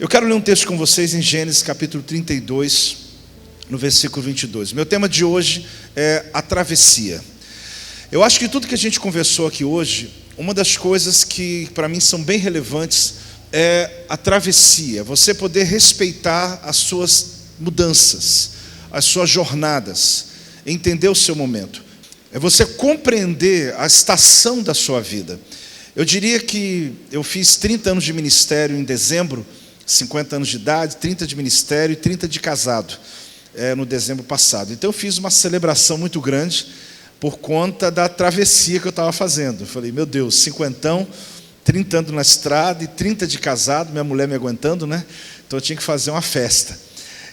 Eu quero ler um texto com vocês em Gênesis capítulo 32, no versículo 22. Meu tema de hoje é a travessia. Eu acho que tudo que a gente conversou aqui hoje, uma das coisas que para mim são bem relevantes é a travessia. Você poder respeitar as suas mudanças, as suas jornadas, entender o seu momento. É você compreender a estação da sua vida. Eu diria que eu fiz 30 anos de ministério em dezembro, 50 anos de idade, 30 de ministério e 30 de casado, no dezembro passado. Então eu fiz uma celebração muito grande por conta da travessia que eu estava fazendo. Eu falei, meu Deus, 50, 30 anos na estrada e 30 de casado, minha mulher me aguentando, né? Então eu tinha que fazer uma festa.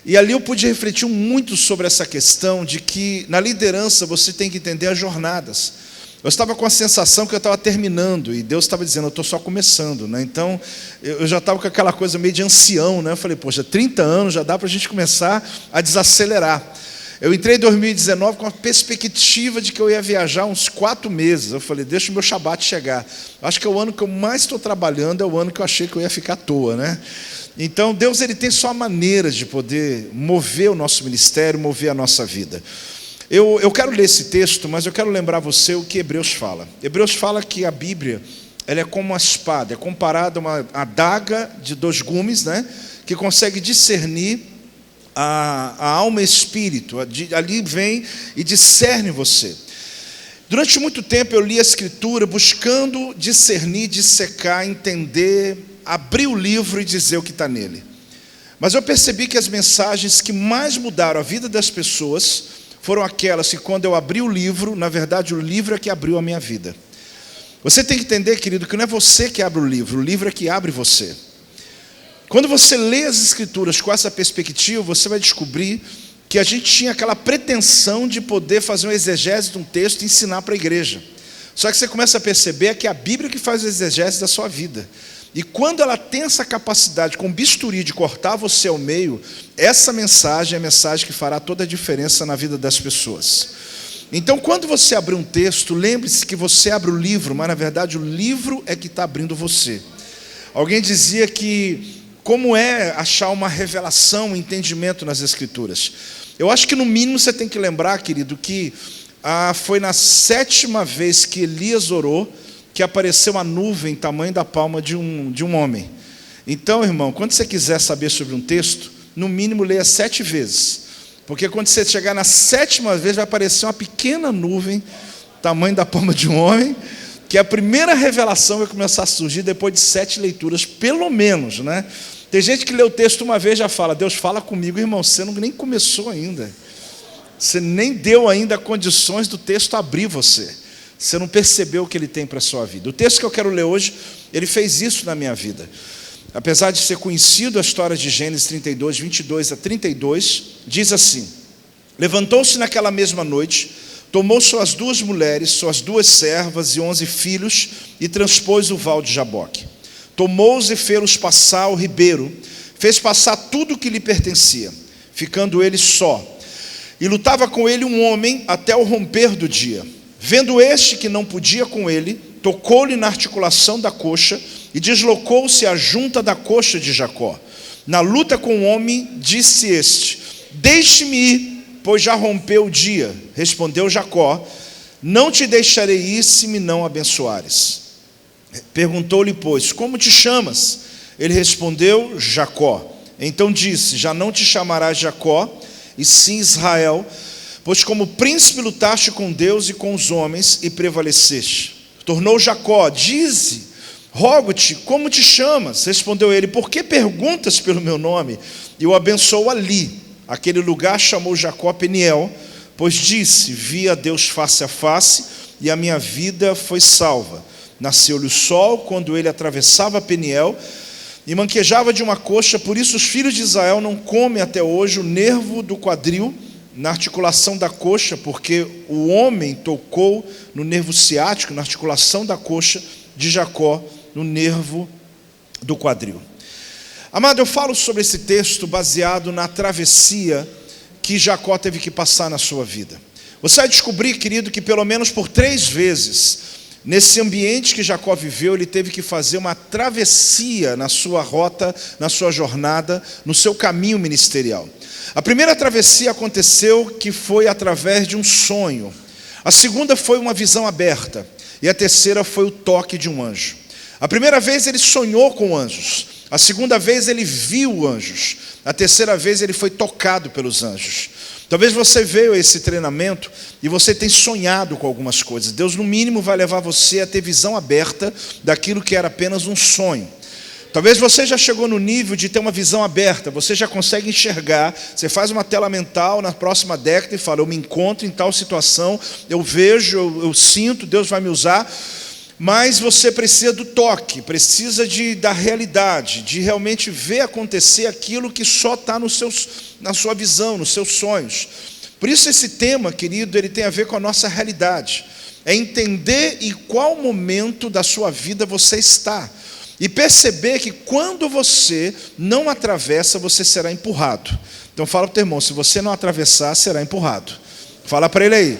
E ali eu pude refletir muito sobre essa questão de que na liderança você tem que entender as jornadas. Eu estava com a sensação que eu estava terminando e Deus estava dizendo, eu estou só começando, né? Então eu já estava com aquela coisa meio de ancião, né? Eu falei, poxa, 30 anos já dá para a gente começar a desacelerar. Eu entrei em 2019 com a perspectiva de que eu ia viajar uns 4 meses. Eu falei, deixa o meu Shabat chegar. Acho que é o ano que eu mais estou trabalhando, é o ano que eu achei que eu ia ficar à toa, né? Então Deus ele tem só maneiras de poder mover o nosso ministério, mover a nossa vida. Eu quero ler esse texto, mas eu quero lembrar você o que Hebreus fala. Hebreus fala que a Bíblia ela é como uma espada, é comparada a uma adaga de 2 gumes, né, que consegue discernir a alma e espírito. Ali vem e discerne você. Durante muito tempo eu li a Escritura buscando discernir, dissecar, entender, abrir o livro e dizer o que está nele. Mas eu percebi que as mensagens que mais mudaram a vida das pessoas foram aquelas que quando eu abri o livro, na verdade o livro é que abriu a minha vida. Você tem que entender, querido, que não é você que abre o livro é que abre você. Quando você lê as Escrituras com essa perspectiva, você vai descobrir que a gente tinha aquela pretensão de poder fazer um exegese de um texto e ensinar para a igreja. Só que você começa a perceber que é a Bíblia que faz o exegese da sua vida. E quando ela tem essa capacidade com bisturi de cortar você ao meio, essa mensagem é a mensagem que fará toda a diferença na vida das pessoas. Então quando você abrir um texto, lembre-se que você abre o livro, mas na verdade o livro é que está abrindo você. Alguém dizia que como é achar uma revelação, um entendimento nas Escrituras? Eu acho que no mínimo você tem que lembrar, querido, que foi na 7ª vez que Elias orou, que apareceu uma nuvem tamanho da palma de um homem. Então, irmão, quando você quiser saber sobre um texto, no mínimo leia 7 vezes. Porque quando você chegar na 7ª vez, vai aparecer uma pequena nuvem, tamanho da palma de um homem, que a primeira revelação vai começar a surgir depois de 7 leituras, pelo menos, né? Tem gente que lê o texto uma vez e já fala, Deus fala comigo, irmão, você nem começou ainda. Você nem deu ainda condições do texto abrir você. Você não percebeu o que ele tem para a sua vida. O texto que eu quero ler hoje, ele fez isso na minha vida. Apesar de ser conhecido a história de Gênesis 32, 22 a 32, diz assim: levantou-se naquela mesma noite, tomou suas 2 mulheres, suas 2 servas e 11 filhos, e transpôs o val de Jaboque. Tomou-os e fê-los passar ao ribeiro, fez passar tudo o que lhe pertencia, ficando ele só. E lutava com ele um homem até o romper do dia. Vendo este que não podia com ele, tocou-lhe na articulação da coxa e deslocou-se a junta da coxa de Jacó. Na luta com o homem, disse este: deixe-me ir, pois já rompeu o dia. Respondeu Jacó: não te deixarei ir se me não abençoares. Perguntou-lhe, pois, como te chamas? Ele respondeu, Jacó. Então disse: já não te chamarás Jacó, e sim Israel, pois como príncipe lutaste com Deus e com os homens e prevaleceste. Tornou Jacó: dize, rogo-te, como te chamas? Respondeu ele: por que perguntas pelo meu nome? E o abençoou ali. Aquele lugar chamou Jacó Peniel, pois disse: vi a Deus face a face, e a minha vida foi salva. Nasceu-lhe o sol quando ele atravessava Peniel, e manquejava de uma coxa. Por isso os filhos de Israel não comem até hoje o nervo do quadril, na articulação da coxa, porque o homem tocou no nervo ciático, na articulação da coxa de Jacó, no nervo do quadril. Amado, eu falo sobre esse texto baseado na travessia que Jacó teve que passar na sua vida. Você vai descobrir, querido, que pelo menos por 3 vezes Nesse ambiente que Jacó viveu, ele teve que fazer uma travessia na sua rota, na sua jornada, no seu caminho ministerial. A primeira travessia aconteceu que foi através de um sonho. A segunda foi uma visão aberta. E a terceira foi o toque de um anjo. A primeira vez ele sonhou com anjos. A segunda vez ele viu anjos. A terceira vez ele foi tocado pelos anjos. Talvez você veio a esse treinamento e você tem sonhado com algumas coisas. Deus, no mínimo, vai levar você a ter visão aberta daquilo que era apenas um sonho. Talvez você já chegou no nível de ter uma visão aberta, você já consegue enxergar, você faz uma tela mental na próxima década e fala, eu me encontro em tal situação, eu vejo, eu sinto, Deus vai me usar, mas você precisa do toque, precisa da realidade, de realmente ver acontecer aquilo que só está na sua visão, nos seus sonhos. Por isso esse tema, querido, ele tem a ver com a nossa realidade, é entender em qual momento da sua vida você está. E perceber que quando você não atravessa, você será empurrado. Então fala para o teu irmão, se você não atravessar, será empurrado. Fala para ele aí.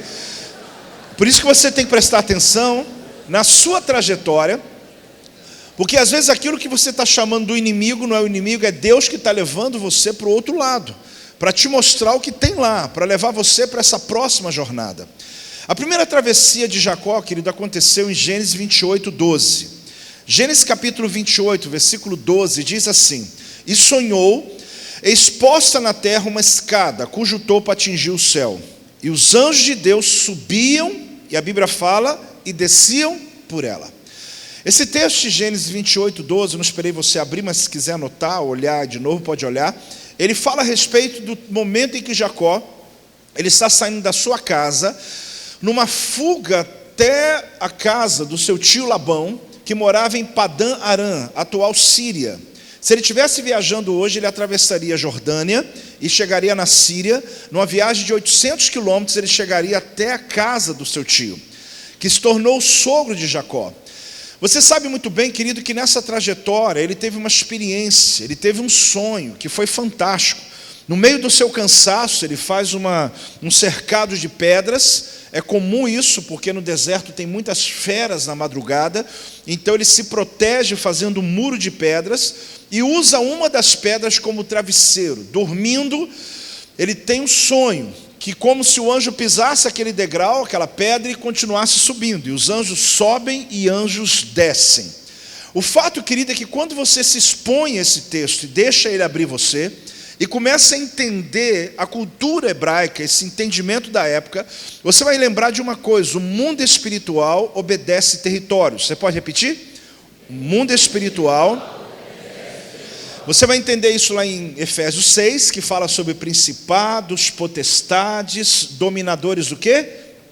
Por isso que você tem que prestar atenção na sua trajetória, porque às vezes aquilo que você está chamando do inimigo não é o inimigo, é Deus que está levando você para o outro lado, para te mostrar o que tem lá, para levar você para essa próxima jornada. A primeira travessia de Jacó, querido, aconteceu em Gênesis 28, 12. Gênesis capítulo 28, versículo 12, diz assim: E sonhou, exposta na terra uma escada, cujo topo atingiu o céu. E os anjos de Deus subiam, e a Bíblia fala, e desciam por ela. Esse texto de Gênesis 28, 12, não esperei você abrir, mas se quiser anotar, olhar de novo, pode olhar. Ele fala a respeito do momento em que Jacó, ele está saindo da sua casa, numa fuga até a casa do seu tio Labão, que morava em Padã Arã, atual Síria. Se ele estivesse viajando hoje, ele atravessaria a Jordânia e chegaria na Síria. Numa viagem de 800 quilômetros, ele chegaria até a casa do seu tio, que se tornou o sogro de Jacó. Você sabe muito bem, querido, que nessa trajetória ele teve uma experiência, ele teve um sonho que foi fantástico. No meio do seu cansaço, ele faz um cercado de pedras. É comum isso, porque no deserto tem muitas feras na madrugada, então ele se protege fazendo um muro de pedras e usa uma das pedras como travesseiro. Dormindo, ele tem um sonho, que como se o anjo pisasse aquele degrau, aquela pedra, e continuasse subindo, e os anjos sobem e anjos descem. O fato, querido, é que quando você se expõe a esse texto e deixa ele abrir você, e começa a entender a cultura hebraica, esse entendimento da época, você vai lembrar de uma coisa: o mundo espiritual obedece territórios. Você pode repetir? O mundo espiritual. Você vai entender isso lá em Efésios 6, que fala sobre principados, potestades, dominadores do quê?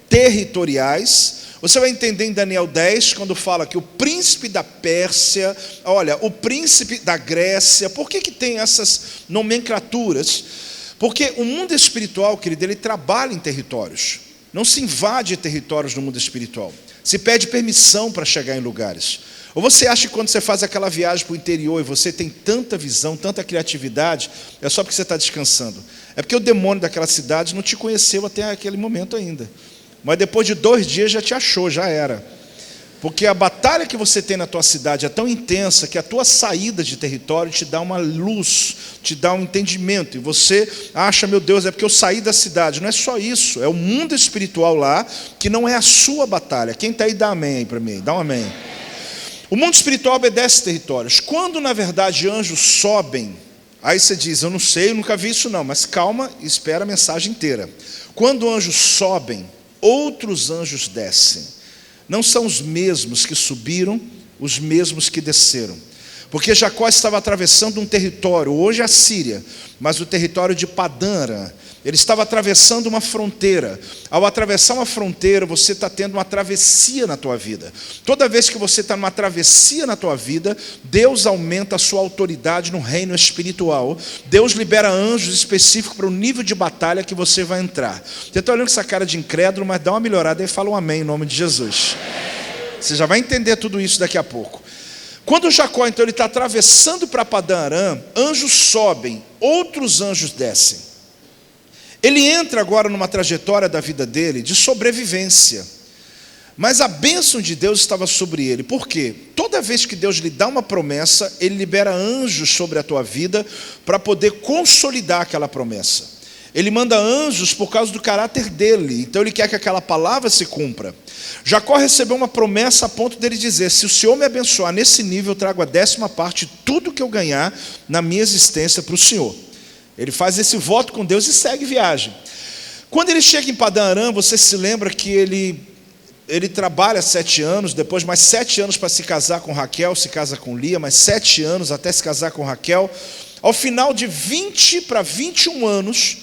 Territoriais. Você vai entender em Daniel 10, quando fala que o príncipe da Pérsia, olha, o príncipe da Grécia. Por que tem essas nomenclaturas? Porque o mundo espiritual, querido, ele trabalha em territórios. Não se invade territórios no mundo espiritual. Se pede permissão para chegar em lugares. Ou você acha que quando você faz aquela viagem para o interior e você tem tanta visão, tanta criatividade, é só porque você está descansando? É porque o demônio daquela cidade não te conheceu até aquele momento ainda. Mas depois de 2 dias já te achou, já era. Porque a batalha que você tem na tua cidade é tão intensa que a tua saída de território te dá uma luz, te dá um entendimento. E você acha, meu Deus, é porque eu saí da cidade. Não é só isso, é o mundo espiritual lá que não é a sua batalha. Quem está aí, dá amém aí para mim, dá um amém. O mundo espiritual obedece territórios. Quando na verdade anjos sobem, aí você diz, eu não sei, eu nunca vi isso não, mas calma e espera a mensagem inteira. Quando anjos sobem, outros anjos descem. Não são os mesmos que subiram, os mesmos que desceram. Porque Jacó estava atravessando um território, hoje é a Síria, mas o território de Padã Arã. Ele estava atravessando uma fronteira. Ao atravessar uma fronteira, você está tendo uma travessia na tua vida. Toda vez que você está numa travessia na tua vida, Deus aumenta a sua autoridade no reino espiritual. Deus libera anjos específicos para o nível de batalha que você vai entrar. Você está olhando com essa cara de incrédulo, mas dá uma melhorada e fala um amém em nome de Jesus. Você já vai entender tudo isso daqui a pouco. Quando Jacó, então, ele está atravessando para Padã Arã, anjos sobem, outros anjos descem. Ele entra agora numa trajetória da vida dele de sobrevivência. Mas a bênção de Deus estava sobre ele. Por quê? Toda vez que Deus lhe dá uma promessa, Ele libera anjos sobre a tua vida para poder consolidar aquela promessa. Ele manda anjos por causa do caráter dele. Então Ele quer que aquela palavra se cumpra. Jacó recebeu uma promessa a ponto dele dizer: se o Senhor me abençoar nesse nível, eu trago a 10ª parte de tudo que eu ganhar na minha existência para o Senhor. Ele faz esse voto com Deus e segue viagem. Quando ele chega em Padã Arã, você se lembra que ele trabalha 7 anos, depois mais 7 anos para se casar com Raquel, se casa com Lia, mais 7 anos até se casar com Raquel. Ao final de 20 para 21 anos,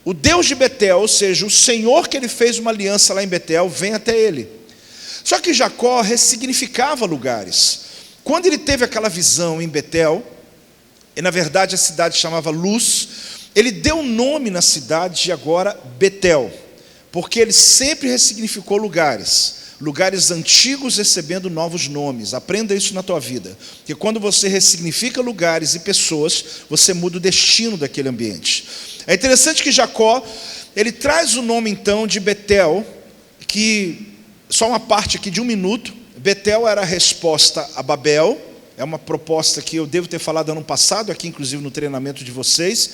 o Deus de Betel, ou seja, o Senhor que ele fez uma aliança lá em Betel, vem até ele. Só que Jacó ressignificava lugares. Quando ele teve aquela visão em Betel, e na verdade a cidade chamava Luz, ele deu nome na cidade de agora Betel, porque ele sempre ressignificou lugares antigos recebendo novos nomes. Aprenda isso na tua vida, que quando você ressignifica lugares e pessoas, você muda o destino daquele ambiente. É interessante que Jacó, ele traz o nome então de Betel, que, só uma parte aqui de 1 minuto, Betel era a resposta a Babel. É uma proposta que eu devo ter falado ano passado, aqui inclusive no treinamento de vocês,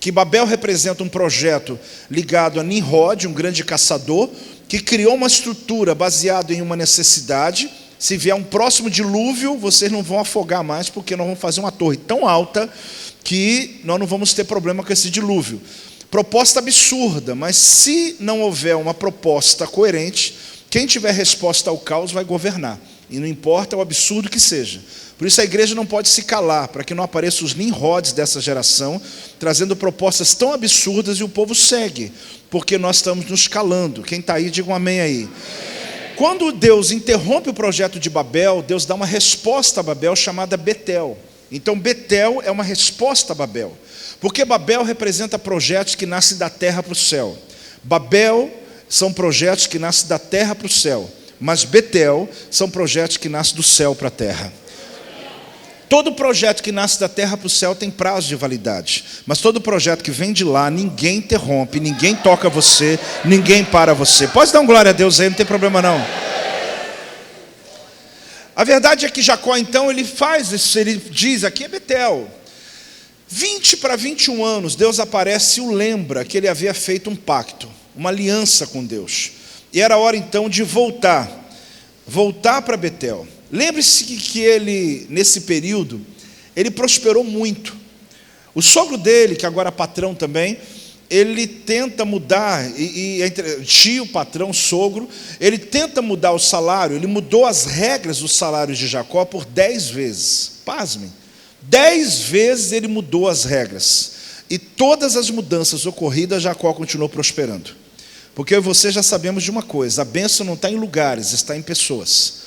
que Babel representa um projeto ligado a Nimrod, um grande caçador, que criou uma estrutura baseada em uma necessidade. Se vier um próximo dilúvio, vocês não vão afogar mais, porque nós vamos fazer uma torre tão alta que nós não vamos ter problema com esse dilúvio. Proposta absurda, mas se não houver uma proposta coerente, quem tiver resposta ao caos vai governar. E não importa o absurdo que seja. Por isso a igreja não pode se calar, para que não apareçam os Nimrods dessa geração, trazendo propostas tão absurdas e o povo segue, porque nós estamos nos calando. Quem está aí, diga um amém aí. Quando Deus interrompe o projeto de Babel, Deus dá uma resposta a Babel chamada Betel. Então Betel é uma resposta a Babel, porque Babel representa projetos que nascem da terra para o céu. Babel são projetos que nascem da terra para o céu, mas Betel são projetos que nascem do céu para a terra. Todo projeto que nasce da terra para o céu tem prazo de validade, mas todo projeto que vem de lá, ninguém interrompe, ninguém toca você, ninguém para você. Pode dar um glória a Deus aí, não tem problema não. A verdade é que Jacó então, ele faz isso, ele diz, aqui é Betel. 20 para 21 anos, Deus aparece e o lembra que ele havia feito um pacto, uma aliança com Deus. E era hora então de voltar para Betel. Lembre-se que ele, nesse período, ele prosperou muito. O sogro dele, que agora é patrão também, ele tenta mudar, entre tio, patrão, sogro, ele tenta mudar o salário, ele mudou as regras dos salários de Jacó por 10 vezes. Pasmem, 10 vezes ele mudou as regras. E todas as mudanças ocorridas, Jacó continuou prosperando. Porque eu e você já sabemos de uma coisa, a bênção não está em lugares, está em pessoas.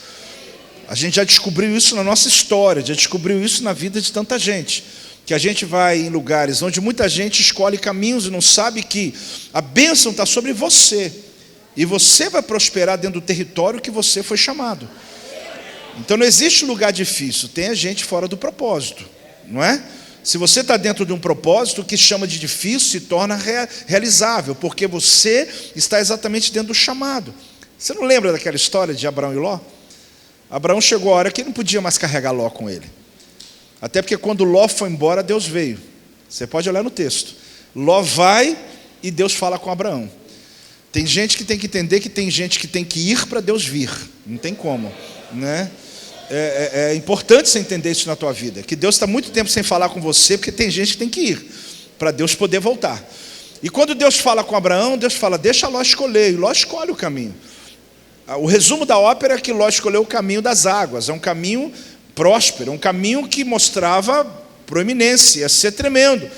A gente já descobriu isso na nossa história, já descobriu isso na vida de tanta gente, que a gente vai em lugares onde muita gente escolhe caminhos e não sabe que a bênção está sobre você, e você vai prosperar dentro do território que você foi chamado. Então não existe lugar difícil, tem a gente fora do propósito, não é? Se você está dentro de um propósito, o que chama de difícil se torna realizável, porque você está exatamente dentro do chamado. Você não lembra daquela história de Abraão e Ló? Abraão chegou a hora que ele não podia mais carregar Ló com ele. Até porque quando Ló foi embora, Deus veio. Você pode olhar no texto. Ló vai e Deus fala com Abraão. Tem gente que tem que entender que tem gente que tem que ir para Deus vir. Não tem como, né? É importante você entender isso na tua vida. Que Deus está muito tempo sem falar com você, porque tem gente que tem que ir, para Deus poder voltar. E quando Deus fala com Abraão, Deus fala, deixa Ló escolher. E Ló escolhe o caminho. O resumo da ópera é que Ló escolheu o caminho das águas. É um caminho próspero, um caminho que mostrava proeminência, ia ser tremendo.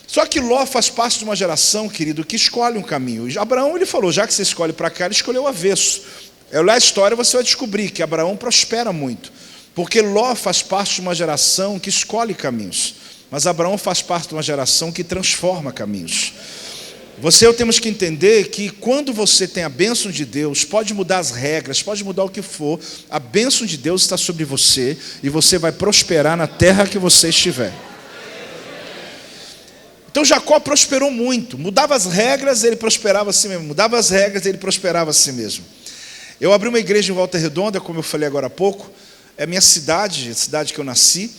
Só que Ló faz parte de uma geração, querido, que escolhe um caminho. E Abraão, ele falou, já que você escolhe para cá, ele escolheu o avesso. Eu ler a história, você vai descobrir que Abraão prospera muito, porque Ló faz parte de uma geração que escolhe caminhos, mas Abraão faz parte de uma geração que transforma caminhos. Você e eu temos que entender que quando você tem a bênção de Deus, pode mudar as regras, pode mudar o que for, a bênção de Deus está sobre você e você vai prosperar na terra que você estiver. Então Jacó prosperou muito, mudava as regras, ele prosperava a si mesmo, mudava as regras, ele prosperava a si mesmo. Eu abri uma igreja em Volta Redonda, como eu falei agora há pouco. É a minha cidade, a cidade que eu nasci.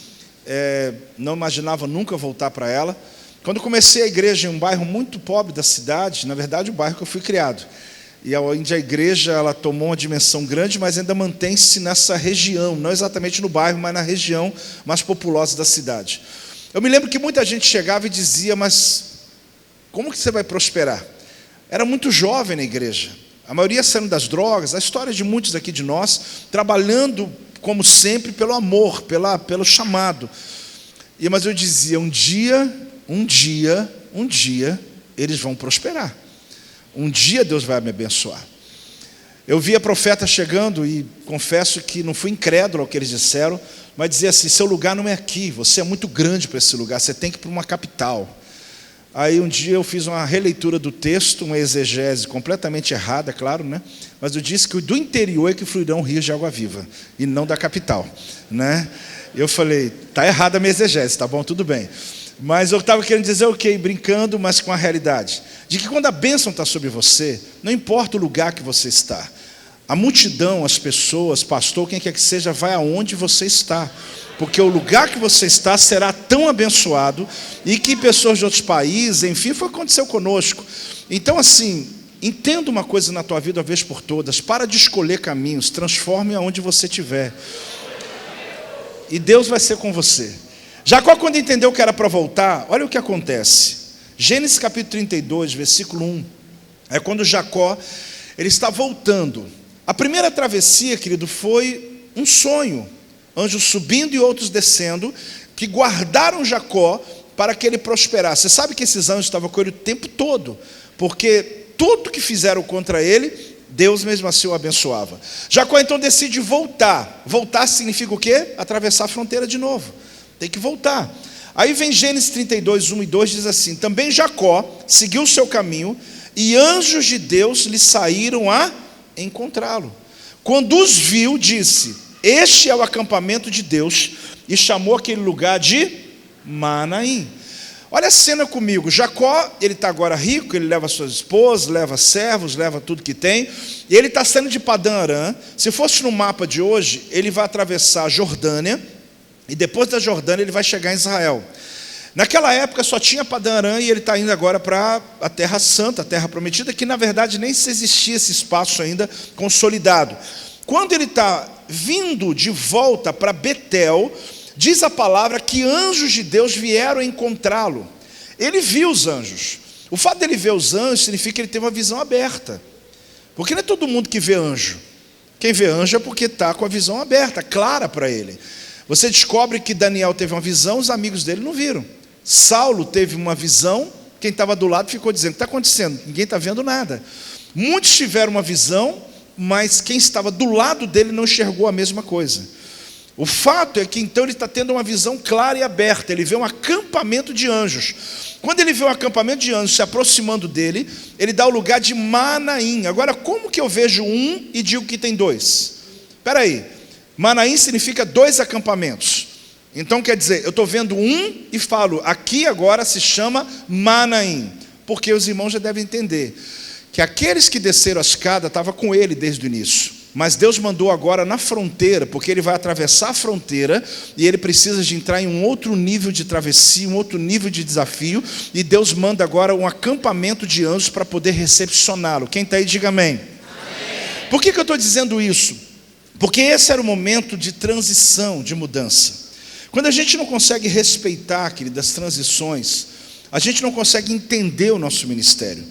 Não imaginava nunca voltar para ela. Quando comecei a igreja em um bairro muito pobre da cidade, na verdade o bairro que eu fui criado, e onde a igreja ela tomou uma dimensão grande, mas ainda mantém-se nessa região, não exatamente no bairro, mas na região mais populosa da cidade. Eu me lembro que muita gente chegava e dizia, mas como que você vai prosperar? Era muito jovem na igreja, a maioria saindo das drogas, a história de muitos aqui de nós, trabalhando como sempre pelo amor, pelo chamado. Mas eu dizia, um dia eles vão prosperar. Um dia Deus vai me abençoar. Eu via profeta chegando e confesso que não fui incrédulo ao que eles disseram, mas dizia assim, seu lugar não é aqui, você é muito grande para esse lugar, você tem que ir para uma capital. Aí um dia eu fiz uma releitura do texto, uma exegese completamente errada, claro, né? Mas eu disse que do interior é que fluirão rios de água viva, e não da capital, né? Eu falei, está errada a minha exegese, tá bom, tudo bem. Mas eu estava querendo dizer o quê? Brincando, mas com a realidade. De que quando a bênção está sobre você, não importa o lugar que você está. A multidão, as pessoas, pastor, quem quer que seja, vai aonde você está. Porque o lugar que você está será tão abençoado, e que pessoas de outros países, enfim, foi o que aconteceu conosco. Então, assim, entenda uma coisa na tua vida, uma vez por todas, para de escolher caminhos, transforme aonde você estiver. E Deus vai ser com você. Jacó, quando entendeu que era para voltar, olha o que acontece. Gênesis capítulo 32, versículo 1. É quando Jacó, ele está voltando. A primeira travessia, querido, foi um sonho. Anjos subindo e outros descendo, que guardaram Jacó para que ele prosperasse. Você sabe que esses anjos estavam com ele o tempo todo, porque tudo que fizeram contra ele, Deus mesmo assim o abençoava. Jacó então decide voltar. Voltar significa o quê? Atravessar a fronteira de novo. Tem que voltar. Aí vem Gênesis 32, 1 e 2, diz assim, também Jacó seguiu o seu caminho, e anjos de Deus lhe saíram a encontrá-lo. Quando os viu, disse, este é o acampamento de Deus, e chamou aquele lugar de Manaim. Olha a cena comigo, Jacó, ele está agora rico, ele leva suas esposas, leva servos, leva tudo que tem, e ele está saindo de Padã Arã. Se fosse no mapa de hoje, ele vai atravessar a Jordânia, e depois da Jordânia ele vai chegar em Israel. Naquela época só tinha Padã Arã, e ele está indo agora para a Terra Santa, a Terra Prometida, que na verdade nem se existia esse espaço ainda consolidado. Quando ele está vindo de volta para Betel, diz a palavra que anjos de Deus vieram encontrá-lo. Ele viu os anjos. O fato dele ver os anjos significa que ele teve uma visão aberta. Porque não é todo mundo que vê anjo. Quem vê anjo é porque está com a visão aberta, clara para ele. Você descobre que Daniel teve uma visão, os amigos dele não viram. Saulo teve uma visão, quem estava do lado ficou dizendo, o que está acontecendo? Ninguém está vendo nada. Muitos tiveram uma visão, mas quem estava do lado dele não enxergou a mesma coisa. O fato é que então ele está tendo uma visão clara e aberta, ele vê um acampamento de anjos. Quando ele vê um acampamento de anjos se aproximando dele, ele dá o lugar de Manaim. Agora, como que eu vejo um e digo que tem dois? Espera aí, Manaim significa dois acampamentos. Então quer dizer, eu estou vendo um e falo, aqui agora se chama Manaim. Porque os irmãos já devem entender que aqueles que desceram a escada estavam com ele desde o início. Mas Deus mandou agora na fronteira, porque ele vai atravessar a fronteira, e ele precisa de entrar em um outro nível de travessia, um outro nível de desafio, e Deus manda agora um acampamento de anjos para poder recepcioná-lo. Quem está aí, diga amém. Amém. Por que eu estou dizendo isso? Porque esse era o momento de transição, de mudança. Quando a gente não consegue respeitar, querido, as transições, a gente não consegue entender o nosso ministério.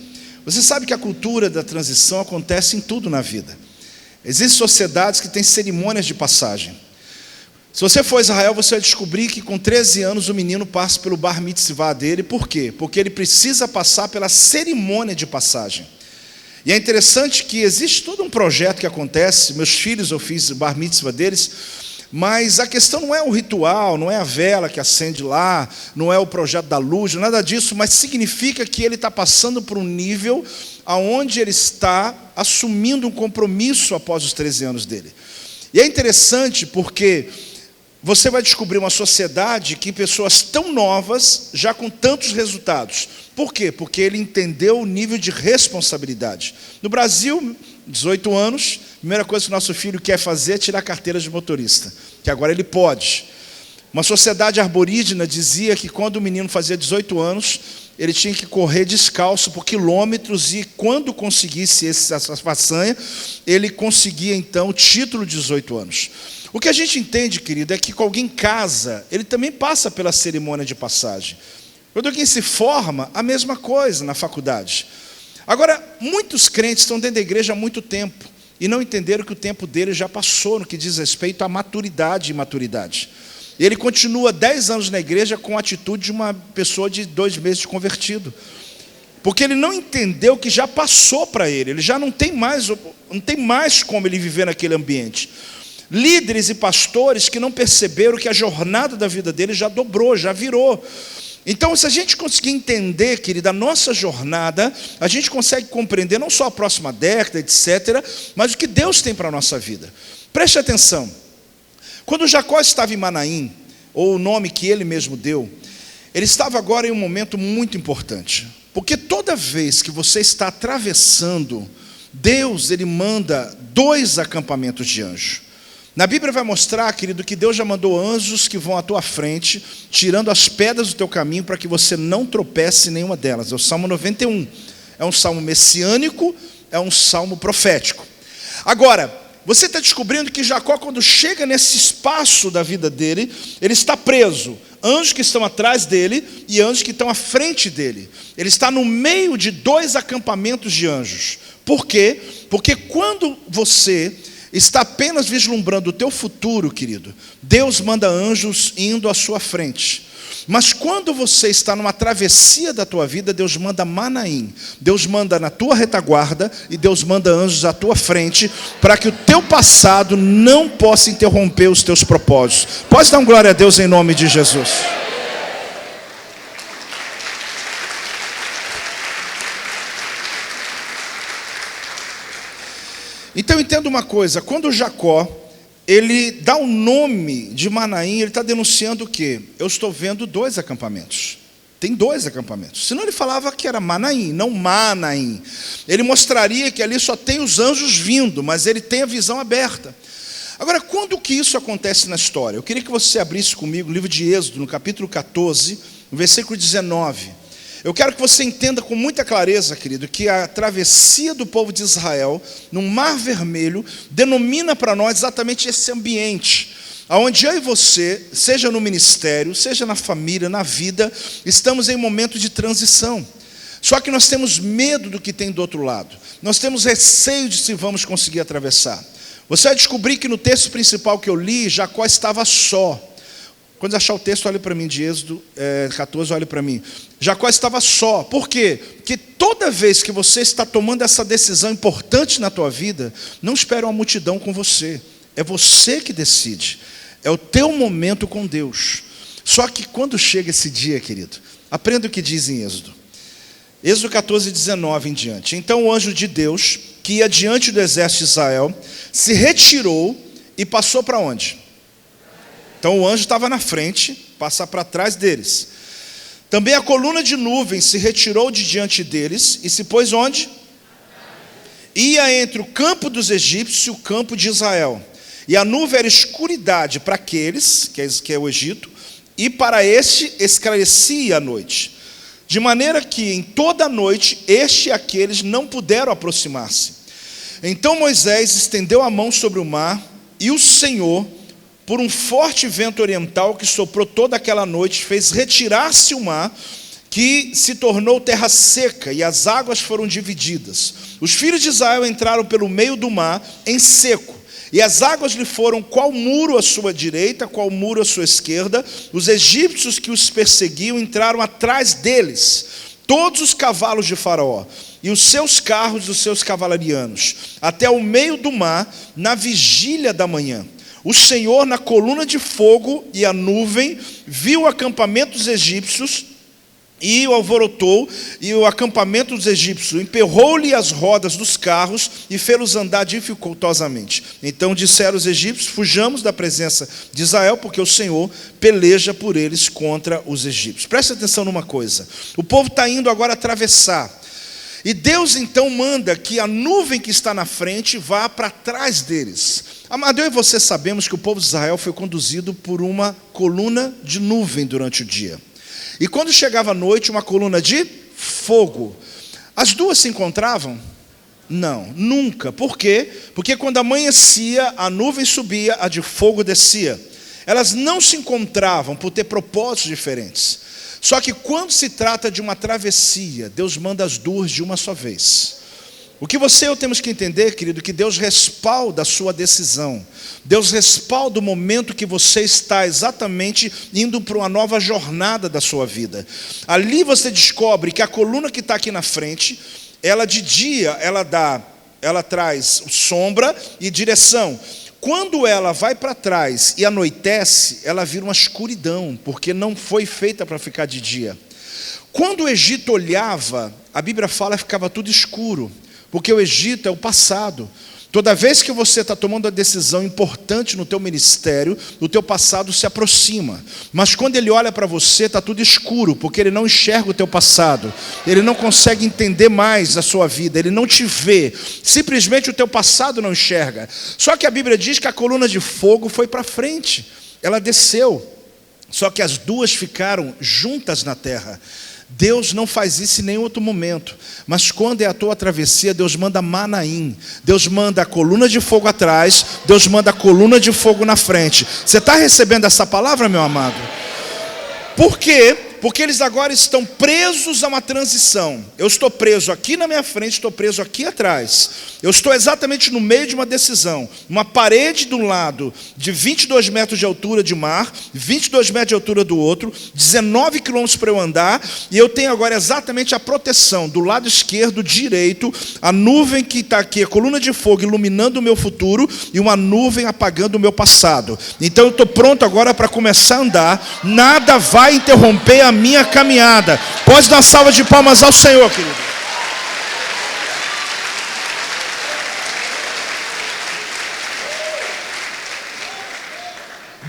Você sabe que a cultura da transição acontece em tudo na vida. Existem sociedades que têm cerimônias de passagem. Se você for a Israel, você vai descobrir que com 13 anos o menino passa pelo bar mitzvah dele. Por quê? Porque ele precisa passar pela cerimônia de passagem. E é interessante que existe todo um projeto que acontece. Meus filhos, eu fiz o bar mitzvah deles, mas a questão não é o ritual, não é a vela que acende lá, não é o projeto da luz, nada disso, mas significa que ele está passando por um nível aonde ele está assumindo um compromisso após os 13 anos dele. E é interessante porque você vai descobrir uma sociedade que pessoas tão novas, já com tantos resultados. Por quê? Porque ele entendeu o nível de responsabilidade. No Brasil, 18 anos, a primeira coisa que o nosso filho quer fazer é tirar a carteira de motorista, que agora ele pode. Uma sociedade arborígena dizia que quando o menino fazia 18 anos, ele tinha que correr descalço por quilômetros e quando conseguisse essa façanha, ele conseguia então o título de 18 anos. O que a gente entende, querido, é que quando alguém casa, ele também passa pela cerimônia de passagem. Quando alguém se forma, a mesma coisa na faculdade. Agora, muitos crentes estão dentro da igreja há muito tempo e não entenderam que o tempo dele já passou no que diz respeito à maturidade e imaturidade. E ele continua 10 anos na igreja com a atitude de uma pessoa de 2 meses de convertido. Porque ele não entendeu que já passou para ele já não tem mais como ele viver naquele ambiente. Líderes e pastores que não perceberam que a jornada da vida dele já dobrou, já virou. Então, se a gente conseguir entender, querida, a nossa jornada, a gente consegue compreender não só a próxima década, etc., mas o que Deus tem para a nossa vida. Preste atenção. Quando Jacó estava em Manaim, ou o nome que ele mesmo deu, ele estava agora em um momento muito importante. Porque toda vez que você está atravessando, Deus, ele manda 2 acampamentos de anjo. Na Bíblia vai mostrar, querido, que Deus já mandou anjos que vão à tua frente, tirando as pedras do teu caminho para que você não tropece em nenhuma delas. É o Salmo 91. É um salmo messiânico, é um salmo profético. Agora, você está descobrindo que Jacó, quando chega nesse espaço da vida dele, ele está preso. Anjos que estão atrás dele e anjos que estão à frente dele. Ele está no meio de 2 acampamentos de anjos. Por quê? Porque quando você está apenas vislumbrando o teu futuro, querido, Deus manda anjos indo à sua frente. Mas quando você está numa travessia da tua vida, Deus manda Manaim. Deus manda na tua retaguarda e Deus manda anjos à tua frente para que o teu passado não possa interromper os teus propósitos. Pode dar uma glória a Deus em nome de Jesus. Então entenda uma coisa, quando Jacó, ele dá o nome de Manaim, ele está denunciando o quê? Eu estou vendo 2 acampamentos. Tem 2 acampamentos. Senão ele falava que era Manaim, não Manaim. Ele mostraria que ali só tem os anjos vindo, mas ele tem a visão aberta. Agora, quando que isso acontece na história? Eu queria que você abrisse comigo o livro de Êxodo, no capítulo 14, no versículo 19. Eu quero que você entenda com muita clareza, querido, que a travessia do povo de Israel no Mar Vermelho denomina para nós exatamente esse ambiente, onde eu e você, seja no ministério, seja na família, na vida, estamos em um momento de transição. Só que nós temos medo do que tem do outro lado. Nós temos receio de se vamos conseguir atravessar. Você vai descobrir que no texto principal que eu li, Jacó estava só. Quando achar o texto, olhe para mim, de Êxodo 14, olhe para mim. Jacó estava só. Por quê? Porque toda vez que você está tomando essa decisão importante na tua vida, não espere uma multidão com você. É você que decide. É o teu momento com Deus. Só que quando chega esse dia, querido, aprenda o que diz em Êxodo. Êxodo 14, 19 em diante. Então o anjo de Deus, que ia diante do exército de Israel, se retirou e passou para onde? Então o anjo estava na frente, passa para trás deles. Também a coluna de nuvem se retirou de diante deles e se pôs onde? Ia entre o campo dos egípcios e o campo de Israel. E a nuvem era escuridade para aqueles, que é o Egito, e para este esclarecia a noite. De maneira que em toda a noite este e aqueles não puderam aproximar-se. Então Moisés estendeu a mão sobre o mar e o Senhor, por um forte vento oriental que soprou toda aquela noite, fez retirar-se o mar, que se tornou terra seca, e as águas foram divididas. Os filhos de Israel entraram pelo meio do mar, em seco, e as águas lhe foram qual muro à sua direita, qual muro à sua esquerda. Os egípcios que os perseguiam entraram atrás deles, todos os cavalos de Faraó, e os seus carros e os seus cavalarianos, até o meio do mar, na vigília da manhã. O Senhor, na coluna de fogo e a nuvem, viu o acampamento dos egípcios e o alvorotou, e o acampamento dos egípcios emperrou-lhe as rodas dos carros e fê-los andar dificultosamente. Então disseram os egípcios: fujamos da presença de Israel, porque o Senhor peleja por eles contra os egípcios. Preste atenção numa coisa: o povo está indo agora atravessar. E Deus então manda que a nuvem que está na frente vá para trás deles. Amado, eu e você sabemos que o povo de Israel foi conduzido por uma coluna de nuvem durante o dia. E quando chegava a noite, uma coluna de fogo. As duas se encontravam? Não, nunca. Por quê? Porque quando amanhecia, a nuvem subia, a de fogo descia. Elas não se encontravam por ter propósitos diferentes. Só que quando se trata de uma travessia, Deus manda as duas de uma só vez. O que você e eu temos que entender, querido, que Deus respalda a sua decisão. Deus respalda o momento que você está exatamente indo para uma nova jornada da sua vida. Ali você descobre que a coluna que está aqui na frente, ela de dia, ela traz sombra e direção. Quando ela vai para trás e anoitece, ela vira uma escuridão, porque não foi feita para ficar de dia. Quando o Egito olhava, a Bíblia fala que ficava tudo escuro, porque o Egito é o passado. Toda vez que você está tomando uma decisão importante no teu ministério, o teu passado se aproxima. Mas quando ele olha para você, está tudo escuro, porque ele não enxerga o teu passado. Ele não consegue entender mais a sua vida, ele não te vê. Simplesmente o teu passado não enxerga. Só que a Bíblia diz que a coluna de fogo foi para frente. Ela desceu. Só que as duas ficaram juntas na terra. Deus não faz isso em nenhum outro momento. Mas quando é a tua travessia, Deus manda Manaim. Deus manda a coluna de fogo atrás. Deus manda a coluna de fogo na frente. Você está recebendo essa palavra, meu amado? Por quê? Porque eles agora estão presos a uma transição. Eu estou preso aqui na minha frente, estou preso aqui atrás. Eu estou exatamente no meio de uma decisão. Uma parede de um lado, de 22 metros de altura de mar, 22 metros de altura do outro, 19 quilômetros para eu andar, e eu tenho agora exatamente a proteção do lado esquerdo, direito, a nuvem que está aqui, a coluna de fogo iluminando o meu futuro, e uma nuvem apagando o meu passado. Então eu estou pronto agora para começar a andar. Nada vai interromper a minha caminhada. Pode dar uma salva de palmas ao Senhor, querido.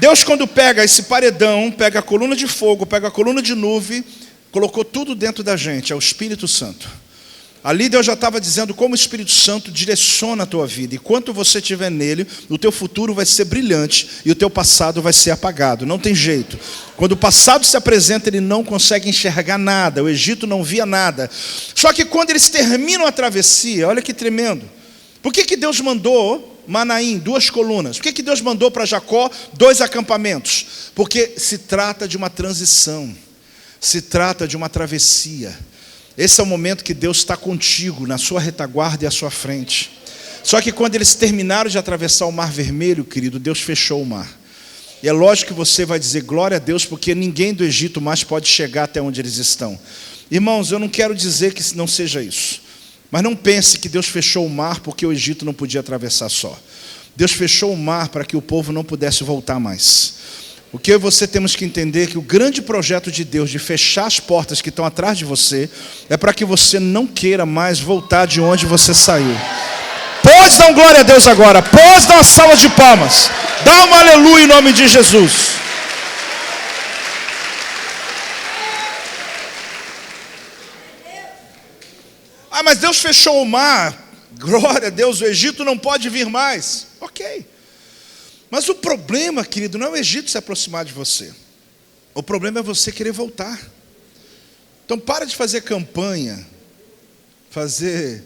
Deus, quando pega esse paredão, pega a coluna de fogo, pega a coluna de nuvem, colocou tudo dentro da gente, é o Espírito Santo. Ali Deus já estava dizendo como o Espírito Santo direciona a tua vida. Enquanto você estiver nele, o teu futuro vai ser brilhante e o teu passado vai ser apagado. Não tem jeito. Quando o passado se apresenta, ele não consegue enxergar nada. O Egito não via nada. Só que quando eles terminam a travessia, olha que tremendo. Por que Deus mandou Manaim, 2 colunas? Por que Deus mandou para Jacó 2 acampamentos? Porque se trata de uma transição. Se trata de uma travessia. Esse é o momento que Deus está contigo, na sua retaguarda e à sua frente. Só que quando eles terminaram de atravessar o Mar Vermelho, querido, Deus fechou o mar. E é lógico que você vai dizer glória a Deus, porque ninguém do Egito mais pode chegar até onde eles estão. Irmãos, eu não quero dizer que não seja isso. Mas não pense que Deus fechou o mar porque o Egito não podia atravessar só. Deus fechou o mar para que o povo não pudesse voltar mais. O que eu e você temos que entender é que o grande projeto de Deus de fechar as portas que estão atrás de você é para que você não queira mais voltar de onde você saiu. Pode dar um glória a Deus agora, pode dar uma salva de palmas, dá uma aleluia em nome de Jesus. Ah, mas Deus fechou o mar, glória a Deus, o Egito não pode vir mais. Ok. Mas o problema, querido, não é o Egito se aproximar de você. O problema é você querer voltar. Então para de fazer campanha, fazer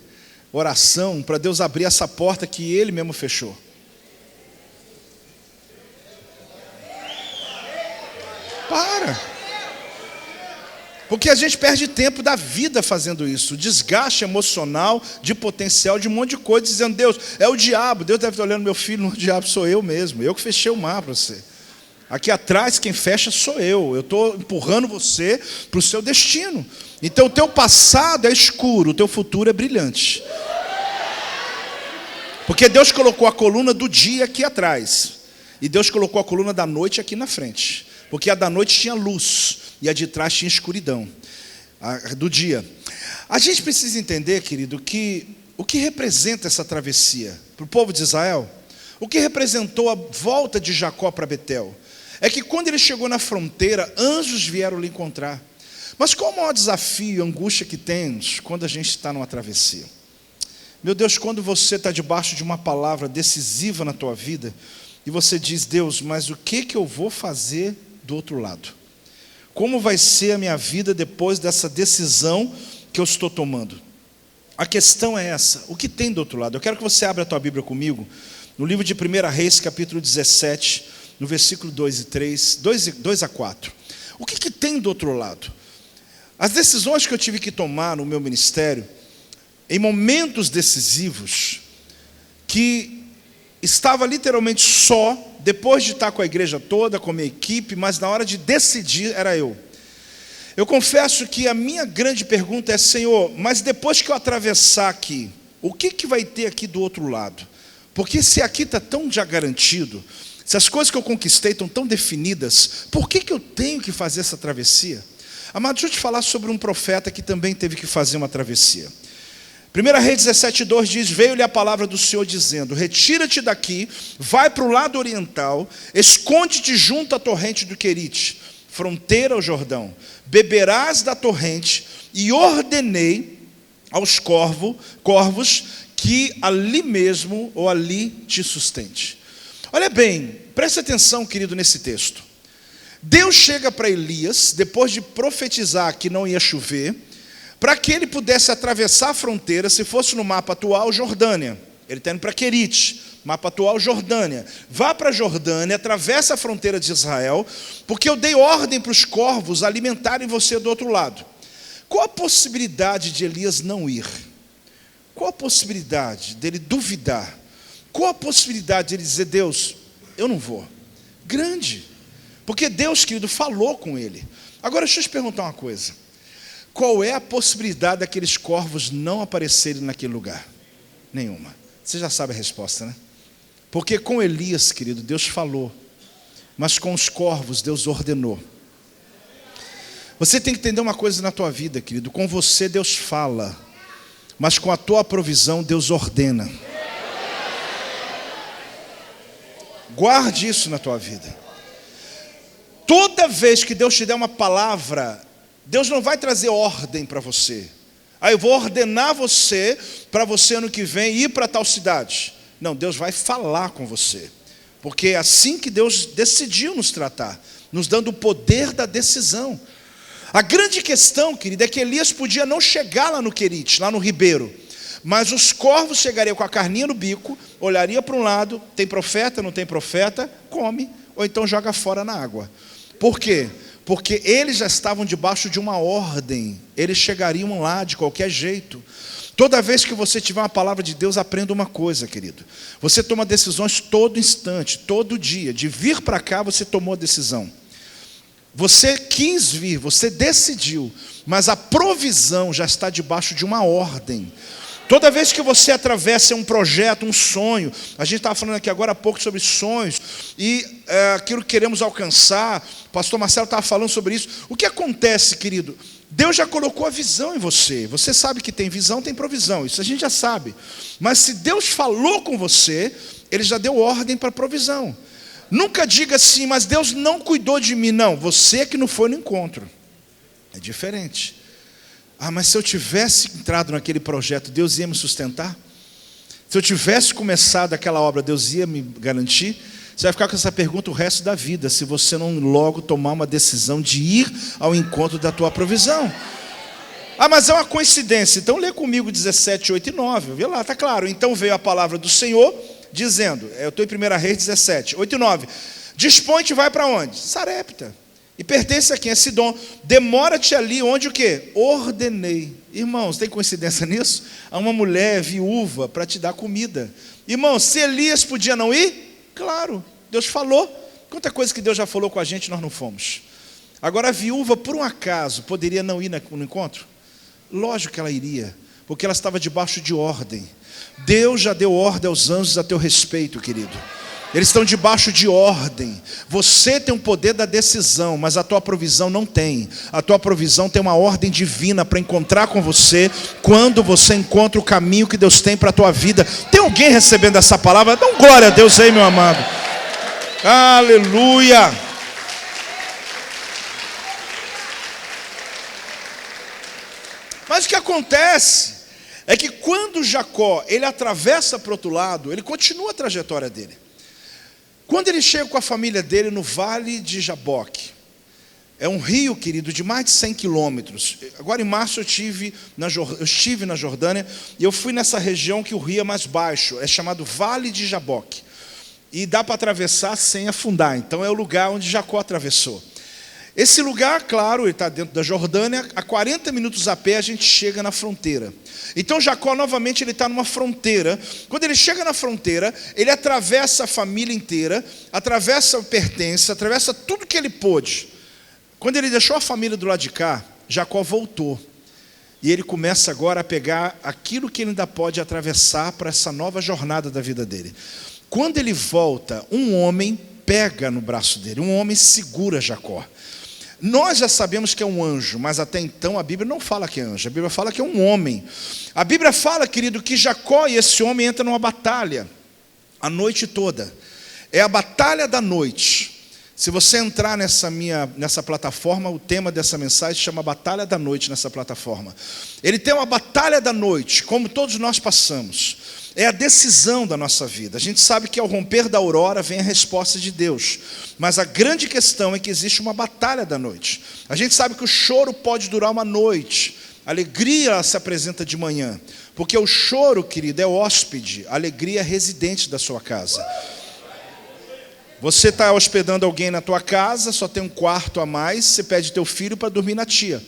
oração para Deus abrir essa porta que Ele mesmo fechou. Para. Porque a gente perde tempo da vida fazendo isso. Desgaste emocional, de potencial, de um monte de coisa, dizendo, Deus, é o diabo. Deus deve estar olhando, meu filho, o diabo sou eu mesmo. Eu que fechei o mar para você. Aqui atrás quem fecha sou eu. Eu estou empurrando você para o seu destino. Então o teu passado é escuro, o teu futuro é brilhante. Porque Deus colocou a coluna do dia aqui atrás. E Deus colocou a coluna da noite aqui na frente. Porque a da noite tinha luz. E a de trás tinha escuridão, a do dia. A gente precisa entender, querido, que o que representa essa travessia para o povo de Israel, o que representou a volta de Jacó para Betel, é que quando ele chegou na fronteira, anjos vieram lhe encontrar. Mas qual o maior desafio e angústia que temos quando a gente está numa travessia? Meu Deus, quando você está debaixo de uma palavra decisiva na tua vida, e você diz: Deus, mas o que eu vou fazer do outro lado? Como vai ser a minha vida depois dessa decisão que eu estou tomando? A questão é essa: o que tem do outro lado? Eu quero que você abra a tua Bíblia comigo, no livro de 1 Reis, capítulo 17, no versículo 2 e 3, 2 a 4. O que tem do outro lado? As decisões que eu tive que tomar no meu ministério, em momentos decisivos, que estava literalmente só, depois de estar com a igreja toda, com a minha equipe, mas na hora de decidir era eu. Eu confesso que a minha grande pergunta é: Senhor, mas depois que eu atravessar aqui, o que vai ter aqui do outro lado? Porque se aqui está tão já garantido, se as coisas que eu conquistei estão tão definidas, por que eu tenho que fazer essa travessia? Amado, deixa eu te falar sobre um profeta que também teve que fazer uma travessia. 1 Reis 17:2 diz: veio-lhe a palavra do Senhor dizendo: retira-te daqui, vai para o lado oriental, esconde-te junto à torrente do Querite, fronteira ao Jordão, beberás da torrente, e ordenei aos corvos que ali mesmo ou ali te sustente. Olha bem, preste atenção, querido, nesse texto. Deus chega para Elias, depois de profetizar que não ia chover, para que ele pudesse atravessar a fronteira, se fosse no mapa atual, Jordânia. Ele está indo para Querite, mapa atual, Jordânia. Vá para a Jordânia, atravessa a fronteira de Israel, porque eu dei ordem para os corvos alimentarem você do outro lado. Qual a possibilidade de Elias não ir? Qual a possibilidade dele duvidar? Qual a possibilidade de ele dizer: Deus, eu não vou? Grande. Porque Deus, querido, falou com ele. Agora deixa eu te perguntar uma coisa: qual é a possibilidade daqueles corvos não aparecerem naquele lugar? Nenhuma. Você já sabe a resposta, né? Porque com Elias, querido, Deus falou, mas com os corvos Deus ordenou. Você tem que entender uma coisa na tua vida, querido: com você Deus fala, mas com a tua provisão Deus ordena. Guarde isso na tua vida. Toda vez que Deus te der uma palavra, Deus não vai trazer ordem para você. Eu vou ordenar você, para você ano que vem ir para tal cidade. Não, Deus vai falar com você. Porque é assim que Deus decidiu nos tratar, nos dando o poder da decisão. A grande questão, querido, é que Elias podia não chegar lá no Querite, lá no ribeiro, mas os corvos chegariam com a carninha no bico, olharia para um lado: tem profeta, não tem profeta? Come, ou então joga fora na água. Por quê? Porque eles já estavam debaixo de uma ordem, eles chegariam lá de qualquer jeito. Toda vez que você tiver uma palavra de Deus, aprenda uma coisa, querido: você toma decisões todo instante, todo dia. De vir para cá, você tomou a decisão. Você quis vir, você decidiu, mas a provisão já está debaixo de uma ordem. Toda vez que você atravessa um projeto, um sonho, a gente estava falando aqui agora há pouco sobre sonhos, e aquilo que queremos alcançar, o pastor Marcelo estava falando sobre isso. O que acontece, querido? Deus já colocou a visão em você. Você sabe que tem visão, tem provisão, isso a gente já sabe. Mas se Deus falou com você, Ele já deu ordem para a provisão. Nunca diga assim: mas Deus não cuidou de mim. Não, você que não foi no encontro. É diferente. Mas se eu tivesse entrado naquele projeto, Deus ia me sustentar? Se eu tivesse começado aquela obra, Deus ia me garantir? Você vai ficar com essa pergunta o resto da vida, se você não logo tomar uma decisão de ir ao encontro da tua provisão. Mas é uma coincidência. Então lê comigo 17, 8 e 9. Vê lá, está claro. Então veio a palavra do Senhor, dizendo, eu estou em 1 Reis 17, 8 e 9. Dispõe-te e vai para onde? Sarepta. E pertence a quem? A Sidom. Demora-te ali onde o quê? Ordenei. Irmãos, tem coincidência nisso? Há uma mulher viúva para te dar comida. Irmãos, se Elias podia não ir? Claro, Deus falou. Quanta coisa que Deus já falou com a gente, nós não fomos. Agora a viúva, por um acaso, poderia não ir no encontro? Lógico que ela iria, porque ela estava debaixo de ordem. Deus já deu ordem aos anjos a teu respeito, querido. Eles estão debaixo de ordem. Você tem o poder da decisão, mas a tua provisão não tem. A tua provisão tem uma ordem divina para encontrar com você, quando você encontra o caminho que Deus tem para a tua vida. Tem alguém recebendo essa palavra? Dá glória a Deus aí, meu amado. Aleluia. Mas o que acontece é que quando Jacó ele atravessa para o outro lado, ele continua a trajetória dele. Quando ele chega com a família dele no Vale de Jaboque, é um rio, querido, de mais de 100 quilômetros. Agora em março eu estive na Jordânia e eu fui nessa região que o rio é mais baixo, é chamado Vale de Jaboque. E dá para atravessar sem afundar, então é o lugar onde Jacó atravessou. Esse lugar, claro, ele está dentro da Jordânia, a 40 minutos a pé a gente chega na fronteira. Então Jacó novamente ele está numa fronteira. Quando ele chega na fronteira, ele atravessa a família inteira, atravessa o pertence, atravessa tudo que ele pôde. Quando ele deixou a família do lado de cá, Jacó voltou. E ele começa agora a pegar aquilo que ele ainda pode atravessar para essa nova jornada da vida dele. Quando ele volta, um homem pega no braço dele, um homem segura Jacó. Nós já sabemos que é um anjo, mas até então a Bíblia não fala que é anjo, a Bíblia fala que é um homem. A Bíblia fala, querido, que Jacó e esse homem entram numa batalha, a noite toda. É a batalha da noite. Se você entrar nessa plataforma, o tema dessa mensagem chama Batalha da Noite nessa plataforma. Ele tem uma batalha da noite, como todos nós passamos. É a decisão da nossa vida. A gente sabe que ao romper da aurora vem a resposta de Deus. Mas a grande questão é que existe uma batalha da noite. A gente sabe que o choro pode durar uma noite. A alegria se apresenta de manhã. Porque o choro, querido, é hóspede. A alegria é residente da sua casa. Você está hospedando alguém na tua casa, só tem um quarto a mais, você pede teu filho para dormir na tia.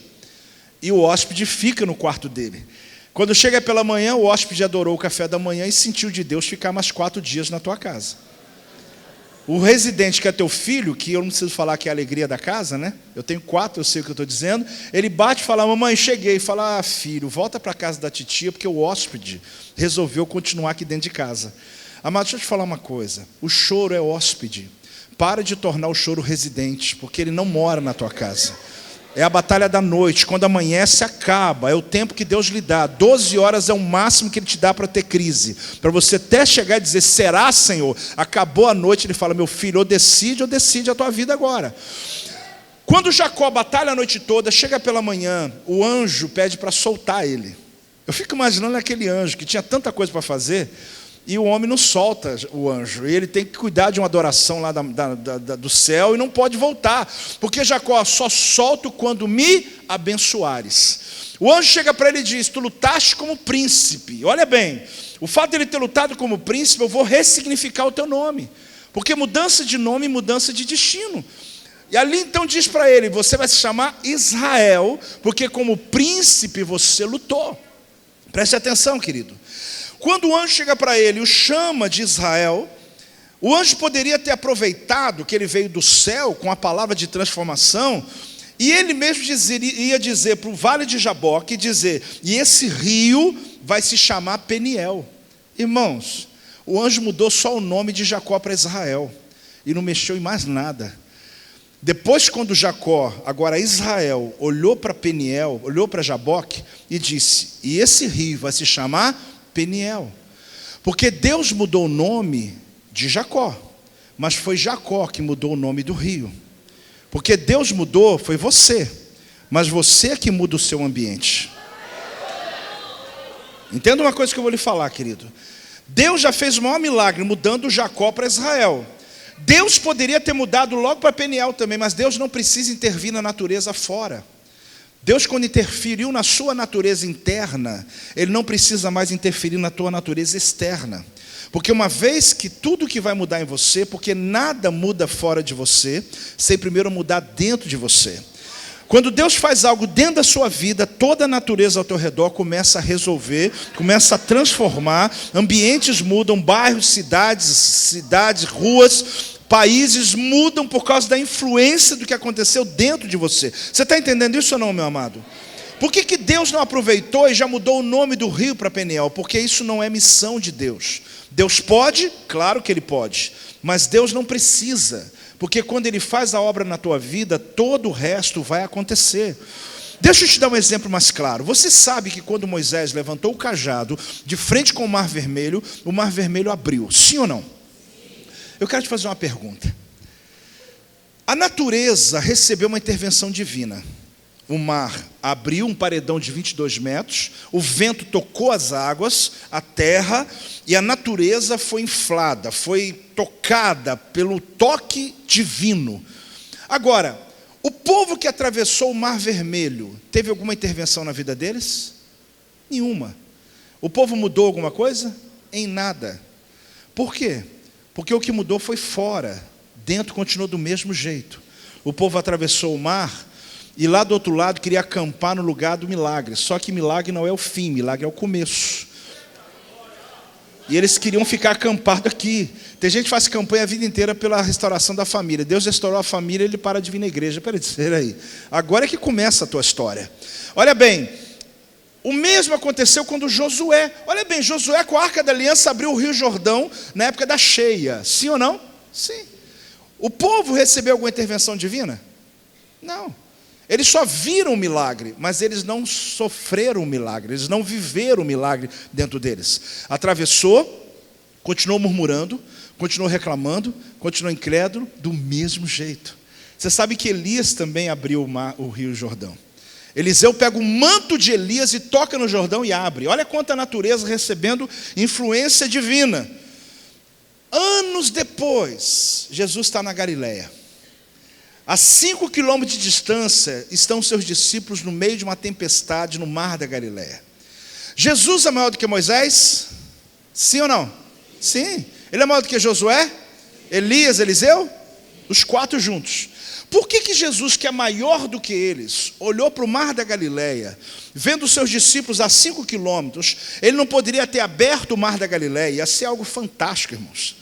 E o hóspede fica no quarto dele. Quando chega pela manhã, o hóspede adorou o café da manhã e sentiu de Deus ficar mais 4 dias na tua casa. O residente que é teu filho, que eu não preciso falar que é a alegria da casa, né? Eu tenho 4, eu sei o que eu estou dizendo. Ele bate e fala, mamãe, cheguei. Fala, filho, volta para a casa da titia, porque o hóspede resolveu continuar aqui dentro de casa. Amado, deixa eu te falar uma coisa. O choro é hóspede. Para de tornar o choro residente, porque ele não mora na tua casa. É a batalha da noite. Quando amanhece, acaba. É o tempo que Deus lhe dá. 12 horas é o máximo que Ele te dá para ter crise. Para você até chegar e dizer, será, Senhor? Acabou a noite, Ele fala, meu filho, ou decide a tua vida agora. Quando Jacó batalha a noite toda, chega pela manhã, o anjo pede para soltar ele. Eu fico imaginando aquele anjo que tinha tanta coisa para fazer, e o homem não solta o anjo, e ele tem que cuidar de uma adoração lá do céu, e não pode voltar, porque Jacó, só solto quando me abençoares. O anjo chega para ele e diz, tu lutaste como príncipe. Olha bem, o fato de ele ter lutado como príncipe, eu vou ressignificar o teu nome, porque mudança de nome, mudança de destino. E ali então diz para ele, você vai se chamar Israel, porque como príncipe você lutou. Preste atenção, querido. Quando o anjo chega para ele e o chama de Israel, o anjo poderia ter aproveitado que ele veio do céu com a palavra de transformação, e ele mesmo ia dizer para o Vale de Jaboque, e esse rio vai se chamar Peniel. Irmãos, o anjo mudou só o nome de Jacó para Israel, e não mexeu em mais nada. Depois, quando Jacó, agora Israel, olhou para Peniel, olhou para Jaboque e disse, e esse rio vai se chamar Peniel, porque Deus mudou o nome de Jacó, mas foi Jacó que mudou o nome do rio, porque Deus mudou, foi você, mas você é que muda o seu ambiente. Entenda uma coisa que eu vou lhe falar, querido. Deus já fez o maior milagre mudando Jacó para Israel. Deus poderia ter mudado logo para Peniel também, mas Deus não precisa intervir na natureza fora. Deus, quando interferiu na sua natureza interna, Ele não precisa mais interferir na tua natureza externa. Porque uma vez que tudo que vai mudar em você, porque nada muda fora de você, sem primeiro mudar dentro de você. Quando Deus faz algo dentro da sua vida, toda a natureza ao teu redor começa a resolver, começa a transformar, ambientes mudam, bairros, cidades, ruas, países mudam por causa da influência do que aconteceu dentro de você. Você está entendendo isso ou não, meu amado? Por que Deus não aproveitou e já mudou o nome do rio para Peniel? Porque isso não é missão de Deus. Deus pode? Claro que Ele pode. Mas Deus não precisa. Porque quando Ele faz a obra na tua vida, todo o resto vai acontecer. Deixa eu te dar um exemplo mais claro. Você sabe que quando Moisés levantou o cajado de frente com o Mar Vermelho abriu. Sim ou não? Eu quero te fazer uma pergunta. A natureza recebeu uma intervenção divina. o mar abriu um paredão de 22 metros, o vento tocou as águas, a terra, e a natureza foi inflada, foi tocada pelo toque divino. Agora, o povo que atravessou o Mar Vermelho, teve alguma intervenção na vida deles? Nenhuma. O povo mudou alguma coisa? Em nada. Por quê? Porque o que mudou foi fora, dentro continuou do mesmo jeito. O povo atravessou o mar, e lá do outro lado queria acampar no lugar do milagre. Só que milagre não é o fim, milagre é o começo. E eles queriam ficar acampados aqui. Tem gente que faz campanha a vida inteira pela restauração da família. Deus restaurou a família, ele para de vir na igreja. Peraí, agora é que começa a tua história. Olha bem, o mesmo aconteceu quando Josué. Olha bem, Josué com a Arca da Aliança abriu o Rio Jordão na época da cheia. Sim ou não? Sim. O povo recebeu alguma intervenção divina? Não. Eles só viram o milagre, mas eles não sofreram o milagre, eles não viveram o milagre dentro deles. Atravessou, continuou murmurando, continuou reclamando, continuou incrédulo, do mesmo jeito. Você sabe que Elias também abriu o Rio Jordão. Eliseu pega o manto de Elias e toca no Jordão e abre. Olha quanta natureza recebendo influência divina. Anos depois, Jesus está na Galileia. A 5 quilômetros de distância estão seus discípulos no meio de uma tempestade no mar da Galileia. Jesus é maior do que Moisés? Sim ou não? Sim. Ele é maior do que Josué? Elias, Eliseu? Os 4 juntos. Por que Jesus, que é maior do que eles, olhou para o mar da Galileia, vendo os seus discípulos a 5 quilômetros, ele não poderia ter aberto o mar da Galileia? Ia ser algo fantástico, irmãos.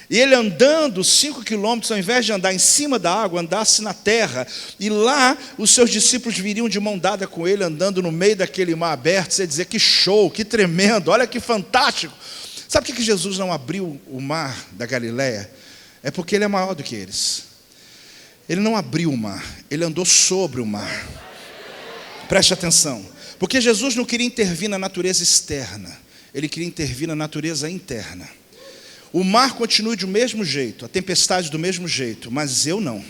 E ele andando 5 quilômetros, ao invés de andar em cima da água, andasse na terra. E lá, os seus discípulos viriam de mão dada com ele, andando no meio daquele mar aberto. Você dizer, que show, que tremendo, olha que fantástico. Sabe por que Jesus não abriu o mar da Galileia? É porque ele é maior do que eles. Ele não abriu o mar, ele andou sobre o mar. Preste atenção. Porque Jesus não queria intervir na natureza externa, ele queria intervir na natureza interna. O mar continua do mesmo jeito, a tempestade do mesmo jeito, mas eu não.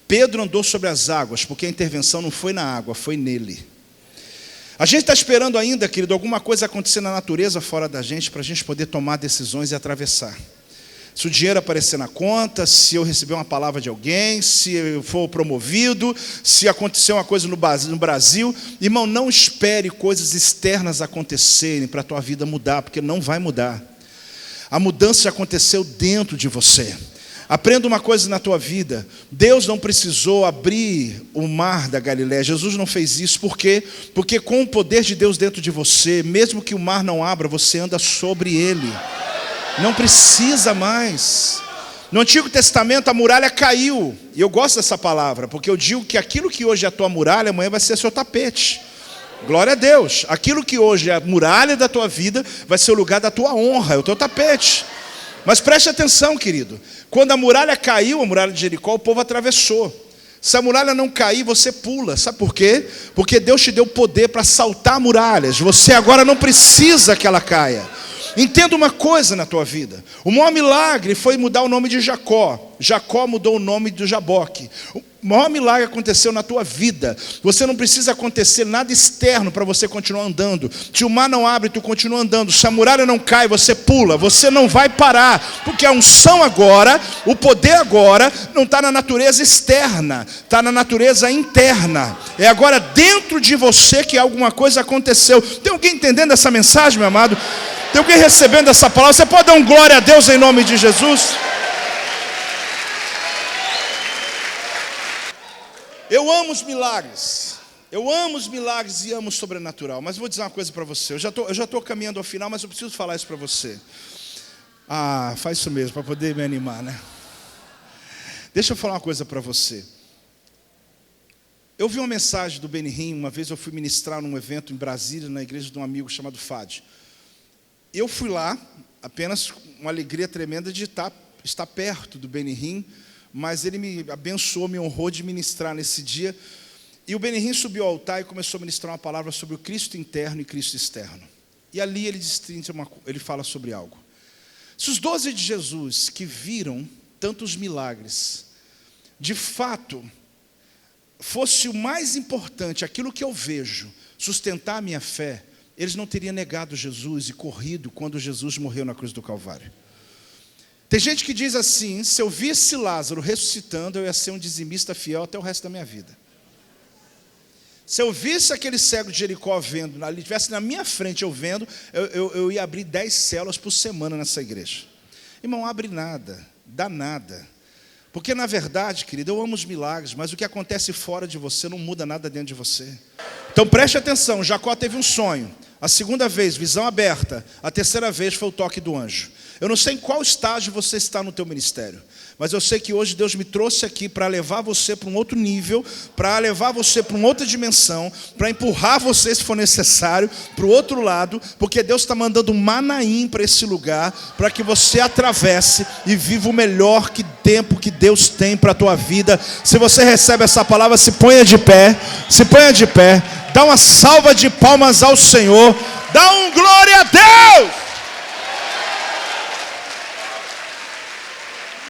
Pedro andou sobre as águas, porque a intervenção não foi na água, foi nele. A gente está esperando ainda, querido, alguma coisa acontecer na natureza fora da gente, para a gente poder tomar decisões e atravessar. Se o dinheiro aparecer na conta, se eu receber uma palavra de alguém, se eu for promovido, se acontecer uma coisa no Brasil. Irmão, não espere coisas externas acontecerem para a tua vida mudar, porque não vai mudar. A mudança já aconteceu dentro de você. Aprenda uma coisa na tua vida. Deus não precisou abrir o mar da Galileia. Jesus não fez isso. Por quê? Porque com o poder de Deus dentro de você, mesmo que o mar não abra, você anda sobre ele. Não precisa mais. No Antigo Testamento a muralha caiu. E eu gosto dessa palavra, porque eu digo que aquilo que hoje é a tua muralha, amanhã vai ser seu tapete. Glória a Deus. Aquilo que hoje é a muralha da tua vida vai ser o lugar da tua honra, é o teu tapete. Mas preste atenção, querido. Quando a muralha caiu, a muralha de Jericó, o povo atravessou. Se a muralha não cair, você pula. Sabe por quê? Porque Deus te deu poder para saltar muralhas. Você agora não precisa que ela caia. Entenda uma coisa na tua vida. O maior milagre foi mudar o nome de Jacó. Jacó mudou o nome do Jaboque. O maior milagre aconteceu na tua vida. Você não precisa acontecer nada externo para você continuar andando. Se o mar não abre, tu continua andando. Se a muralha não cai, você pula. Você não vai parar. Porque a unção agora, o poder agora, não está na natureza externa. Está na natureza interna. É agora dentro de você que alguma coisa aconteceu. Tem alguém entendendo essa mensagem, meu amado? Tem alguém recebendo essa palavra? Você pode dar um glória a Deus em nome de Jesus? Eu amo os milagres. Eu amo os milagres e amo o sobrenatural. Mas vou dizer uma coisa para você. Eu já estou caminhando ao final, mas eu preciso falar isso para você. Ah, faz isso mesmo, para poder me animar, né? Deixa eu falar uma coisa para você. Eu vi uma mensagem do Benihim. Uma vez eu fui ministrar num evento em Brasília, na igreja de um amigo chamado Fad. Eu fui lá, apenas com uma alegria tremenda de estar perto do Benihim, mas ele me abençoou, me honrou de ministrar nesse dia. E o Benihim subiu ao altar e começou a ministrar uma palavra sobre o Cristo interno e Cristo externo. E ali ele fala sobre algo. Se os 12 de Jesus que viram tantos milagres, de fato, fosse o mais importante, aquilo que eu vejo, sustentar a minha fé, eles não teriam negado Jesus e corrido quando Jesus morreu na cruz do Calvário. Tem gente que diz assim: se eu visse Lázaro ressuscitando, eu ia ser um dizimista fiel até o resto da minha vida. Se eu visse aquele cego de Jericó vendo, ele estivesse na minha frente eu vendo, eu ia abrir 10 células por semana nessa igreja. Irmão, abre nada, dá nada. Porque na verdade, querido, eu amo os milagres, mas o que acontece fora de você não muda nada dentro de você. Então preste atenção, Jacó teve um sonho. A segunda vez, visão aberta. A terceira vez foi o toque do anjo. Eu não sei em qual estágio você está no teu ministério, mas eu sei que hoje Deus me trouxe aqui para levar você para um outro nível, para levar você para uma outra dimensão, para empurrar você, se for necessário, para o outro lado, porque Deus está mandando um Manaim para esse lugar, para que você atravesse e viva o melhor tempo que Deus tem para a tua vida. Se você recebe essa palavra, se ponha de pé, dá uma salva de palmas ao Senhor, dá um glória a Deus!